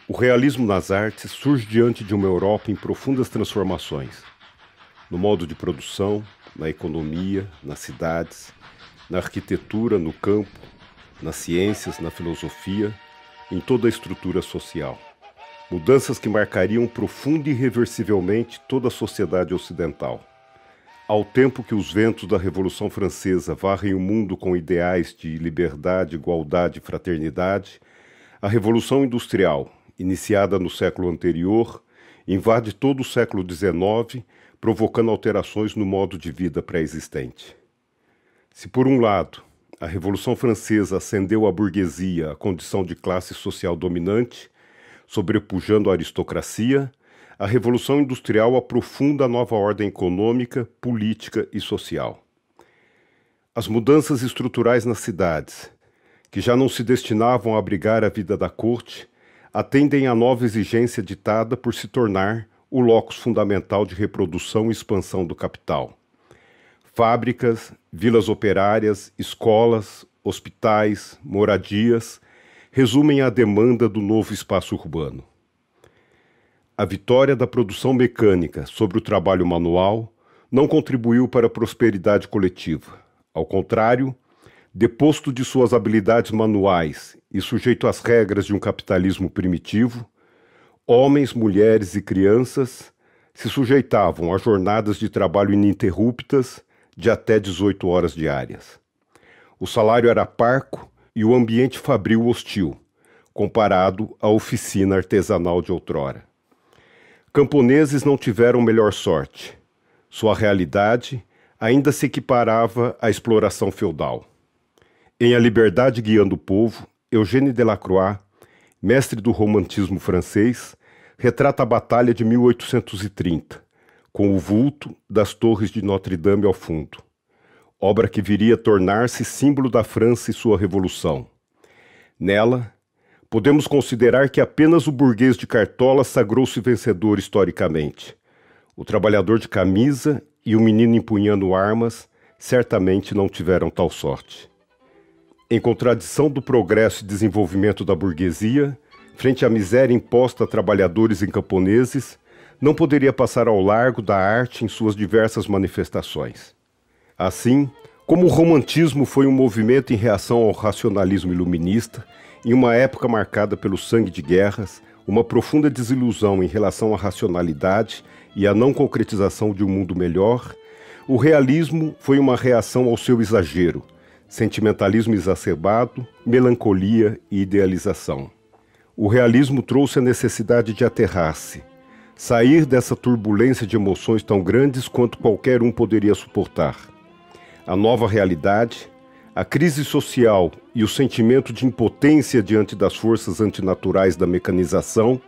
O realismo nas artes surge diante de uma Europa em profundas transformações, no modo de produção, na economia, nas cidades, na arquitetura, no campo, nas ciências, na filosofia, em toda a estrutura social. Mudanças que marcariam profunda e irreversivelmente toda a sociedade ocidental. Ao tempo que os ventos da Revolução Francesa varrem o mundo com ideais de liberdade, igualdade e fraternidade, a Revolução Industrial, iniciada no século anterior, invade todo o século XIX, provocando alterações no modo de vida pré-existente. Se, por um lado, a Revolução Francesa ascendeu à burguesia a condição de classe social dominante, sobrepujando a aristocracia, a Revolução Industrial aprofunda a nova ordem econômica, política e social. As mudanças estruturais nas cidades, que já não se destinavam a abrigar a vida da corte, atendem à nova exigência ditada por se tornar o locus fundamental de reprodução e expansão do capital. Fábricas, vilas operárias, escolas, hospitais, moradias resumem a demanda do novo espaço urbano. A vitória da produção mecânica sobre o trabalho manual não contribuiu para a prosperidade coletiva. Ao contrário, deposto de suas habilidades manuais e sujeito às regras de um capitalismo primitivo, homens, mulheres e crianças se sujeitavam a jornadas de trabalho ininterruptas de até 18 horas diárias. O salário era parco e o ambiente fabril hostil, comparado à oficina artesanal de outrora. Camponeses não tiveram melhor sorte. Sua realidade ainda se equiparava à exploração feudal. Em A Liberdade Guiando o Povo, Eugène Delacroix, mestre do romantismo francês, retrata a Batalha de 1830, com o vulto das torres de Notre-Dame ao fundo. Obra que viria a tornar-se símbolo da França e sua revolução. Nela, podemos considerar que apenas o burguês de cartola sagrou-se vencedor historicamente. O trabalhador de camisa e o menino empunhando armas certamente não tiveram tal sorte. Em contradição do progresso e desenvolvimento da burguesia, frente à miséria imposta a trabalhadores e camponeses, não poderia passar ao largo da arte em suas diversas manifestações. Assim, como o romantismo foi um movimento em reação ao racionalismo iluminista, em uma época marcada pelo sangue de guerras, uma profunda desilusão em relação à racionalidade e à não concretização de um mundo melhor, o realismo foi uma reação ao seu exagero, sentimentalismo exacerbado, melancolia e idealização. O realismo trouxe a necessidade de aterrar-se, sair dessa turbulência de emoções tão grandes quanto qualquer um poderia suportar. A nova realidade, a crise social e o sentimento de impotência diante das forças antinaturais da mecanização,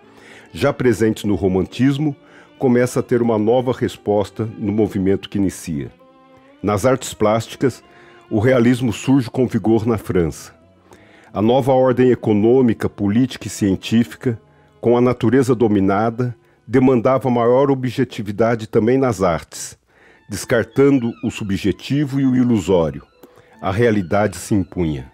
já presentes no romantismo, começa a ter uma nova resposta no movimento que inicia. Nas artes plásticas, o realismo surge com vigor na França. A nova ordem econômica, política e científica, com a natureza dominada, demandava maior objetividade também nas artes, descartando o subjetivo e o ilusório. A realidade se impunha.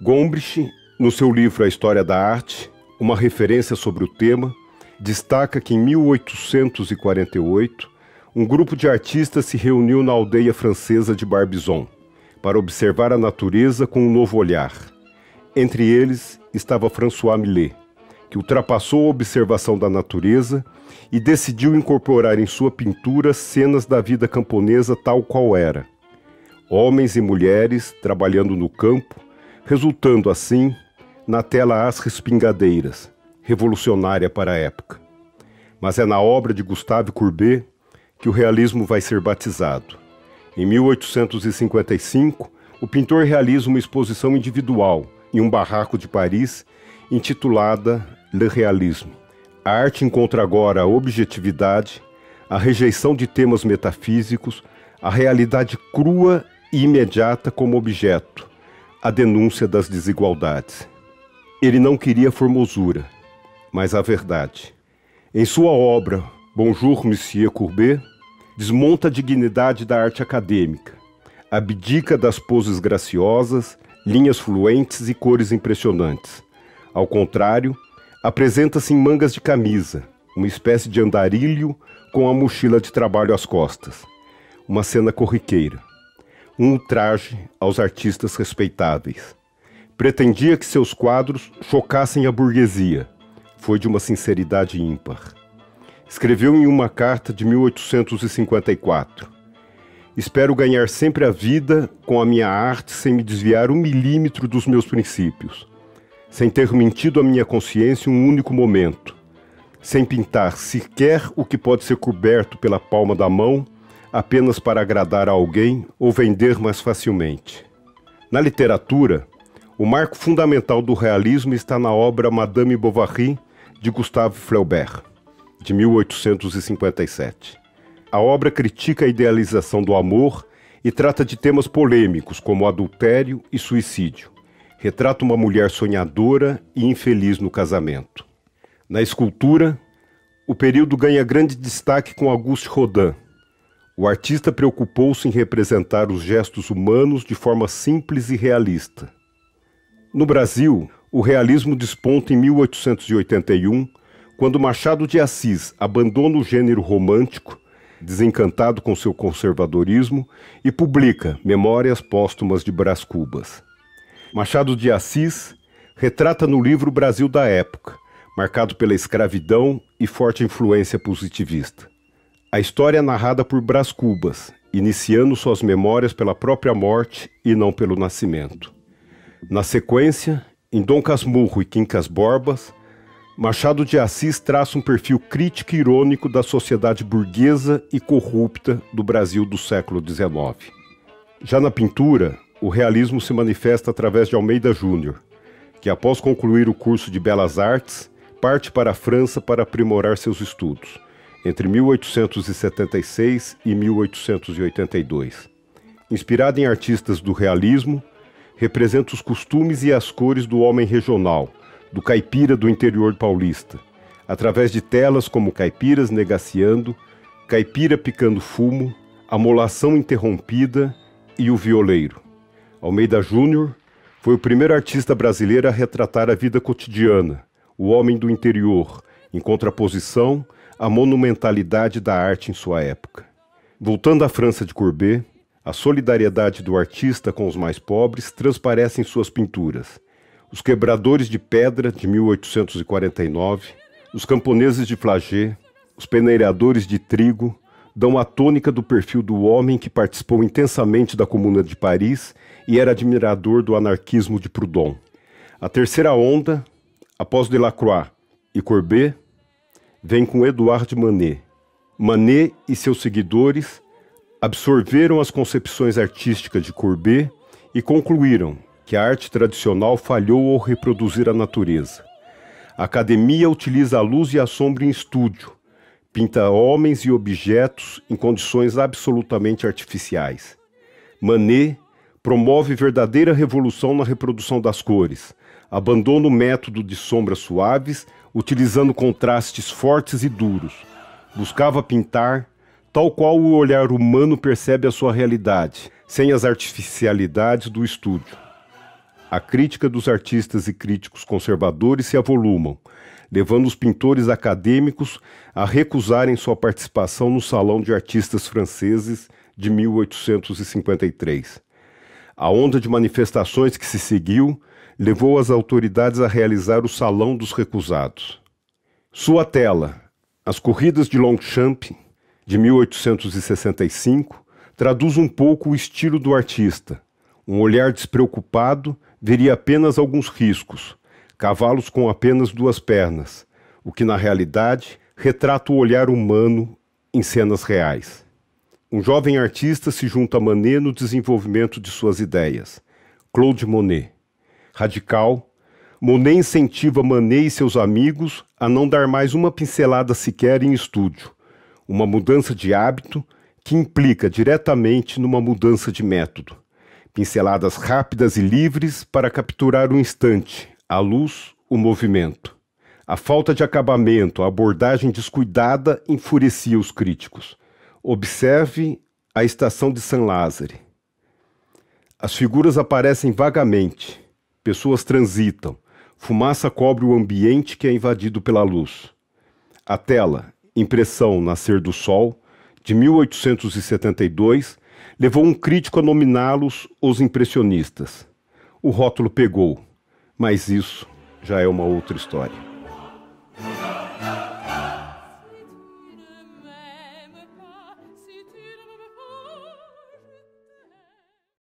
Gombrich, no seu livro A História da Arte, uma referência sobre o tema, destaca que em 1848, um grupo de artistas se reuniu na aldeia francesa de Barbizon para observar a natureza com um novo olhar. Entre eles estava François Millet, que ultrapassou a observação da natureza e decidiu incorporar em sua pintura cenas da vida camponesa tal qual era. Homens e mulheres trabalhando no campo, resultando assim na tela às respingadeiras, revolucionária para a época. Mas é na obra de Gustave Courbet que o realismo vai ser batizado. Em 1855, o pintor realiza uma exposição individual em um barraco de Paris, intitulada Le Réalisme. A arte encontra agora a objetividade, a rejeição de temas metafísicos, a realidade crua e imediata como objeto, a denúncia das desigualdades. Ele não queria formosura, mas a verdade. Em sua obra, Bonjour, Monsieur Courbet, desmonta a dignidade da arte acadêmica, abdica das poses graciosas, linhas fluentes e cores impressionantes. Ao contrário, apresenta-se em mangas de camisa, uma espécie de andarilho com a mochila de trabalho às costas. Uma cena corriqueira. Um ultraje aos artistas respeitáveis. Pretendia que seus quadros chocassem a burguesia. Foi de uma sinceridade ímpar. Escreveu em uma carta de 1854: espero ganhar sempre a vida com a minha arte sem me desviar 1 milímetro dos meus princípios, sem ter mentido à minha consciência um único momento, sem pintar sequer o que pode ser coberto pela palma da mão, apenas para agradar a alguém ou vender mais facilmente. Na literatura, o marco fundamental do realismo está na obra Madame Bovary, de Gustave Flaubert, de 1857. A obra critica a idealização do amor e trata de temas polêmicos como adultério e suicídio. Retrata uma mulher sonhadora e infeliz no casamento. Na escultura, o período ganha grande destaque com Auguste Rodin. O artista preocupou-se em representar os gestos humanos de forma simples e realista. No Brasil, o realismo desponta em 1881, quando Machado de Assis abandona o gênero romântico, desencantado com seu conservadorismo, e publica Memórias Póstumas de Brás Cubas. Machado de Assis retrata no livro o Brasil da época, marcado pela escravidão e forte influência positivista. A história é narrada por Brás Cubas, iniciando suas memórias pela própria morte e não pelo nascimento. Na sequência, em Dom Casmurro e Quincas Borbas, Machado de Assis traça um perfil crítico e irônico da sociedade burguesa e corrupta do Brasil do século XIX. Já na pintura, o realismo se manifesta através de Almeida Júnior, que após concluir o curso de Belas Artes, parte para a França para aprimorar seus estudos, entre 1876 e 1882. Inspirado em artistas do realismo, representa os costumes e as cores do homem regional, do caipira do interior paulista, através de telas como Caipiras Negaciando, Caipira Picando Fumo, Amolação Interrompida e O Violeiro. Almeida Júnior foi o primeiro artista brasileiro a retratar a vida cotidiana, o homem do interior, em contraposição à monumentalidade da arte em sua época. Voltando à França de Courbet, a solidariedade do artista com os mais pobres transparece em suas pinturas. Os Quebradores de Pedra, de 1849, Os Camponeses de Flagey, Os Peneiradores de Trigo, dão a tônica do perfil do homem que participou intensamente da Comuna de Paris e era admirador do anarquismo de Proudhon. A terceira onda, após Delacroix e Courbet, vem com Edouard Manet. Manet e seus seguidores absorveram as concepções artísticas de Courbet e concluíram que a arte tradicional falhou ao reproduzir a natureza. A academia utiliza a luz e a sombra em estúdio, pinta homens e objetos em condições absolutamente artificiais. Manet promove verdadeira revolução na reprodução das cores, abandona o método de sombras suaves, utilizando contrastes fortes e duros. Buscava pintar tal qual o olhar humano percebe a sua realidade, sem as artificialidades do estúdio. A crítica dos artistas e críticos conservadores se avolumam, levando os pintores acadêmicos a recusarem sua participação no Salão de Artistas Franceses de 1853. A onda de manifestações que se seguiu levou as autoridades a realizar o Salão dos Recusados. Sua tela, As Corridas de Longchamp, de 1865, traduz um pouco o estilo do artista. Um olhar despreocupado veria apenas alguns riscos, cavalos com apenas 2 pernas, o que na realidade retrata o olhar humano em cenas reais. Um jovem artista se junta a Manet no desenvolvimento de suas ideias. Claude Monet. Radical, Monet incentiva Manet e seus amigos a não dar mais uma pincelada sequer em estúdio, uma mudança de hábito que implica diretamente numa mudança de método. Pinceladas rápidas e livres para capturar o instante, a luz, o movimento. A falta de acabamento, a abordagem descuidada enfurecia os críticos. Observe a estação de Saint-Lazare. As figuras aparecem vagamente, pessoas transitam, Fumaça cobre o ambiente que é invadido pela luz. A tela, impressão Nascer do Sol, de 1872, levou um crítico a nominá-los os impressionistas. O rótulo pegou, mas isso já é uma outra história.